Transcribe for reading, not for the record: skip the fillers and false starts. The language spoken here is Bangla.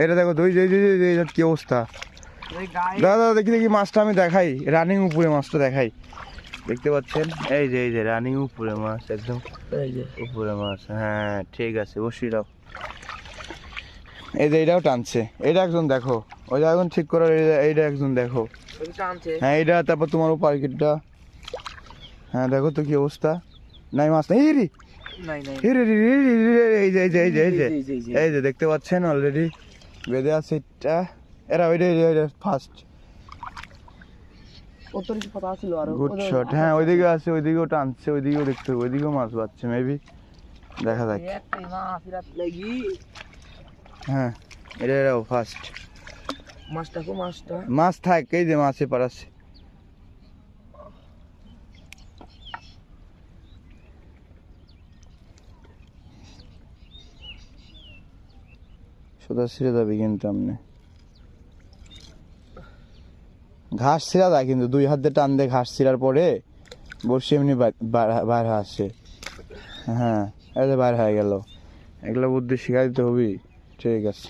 এটা দেখো দুই কি অবস্থা। দাদা দেখি দেখি মাছটা আমি দেখাই, রানিং উপরে মাছটা দেখাই। দেখতে পাচ্ছেন এই যে রানিং উপরে মাছ, একদম উপরে মাছ। হ্যাঁ ঠিক আছে, বসিয়ে দাও। এই যে এইটাও টানছে, এটা একজন দেখো, ওইটা এখন ঠিক করো, এইটা একজন দেখো। হ্যাঁ এইটা, তারপর তোমার পার্কেটটা। হ্যাঁ দেখো তো কি অবস্থা। নাই মাছ নেই রে, এই যে দেখতে পাচ্ছেন অলরেডি বেঁধে আছে এটা। এরা ওইটা ফার্স্ট গুড শট। হ্যাঁ ওইদিকে আছে, ওইদিকেও টানছে, ওইদিকেও দেখতে হবে, ওইদিকেও মাছ বাচ্ছে মেবি, দেখা যাক। হ্যাঁ এটাও ফার্স্ট মাছ থাক, এই যে মাছে পারাচ্ছে। সোজা ছিঁড়ে যাবে কিন্তু আপনি, ঘাস ছিঁড়া যায় কিন্তু, দুই হাত দিয়ে টান দিয়ে ঘাস ছিঁড়ার পরে বসে এমনি বার হয়ে আসছে। হ্যাঁ এই যে বার হয়ে গেল, এগুলো বুদ্ধি শিখাই দিতে হবি। ঠিক আছে।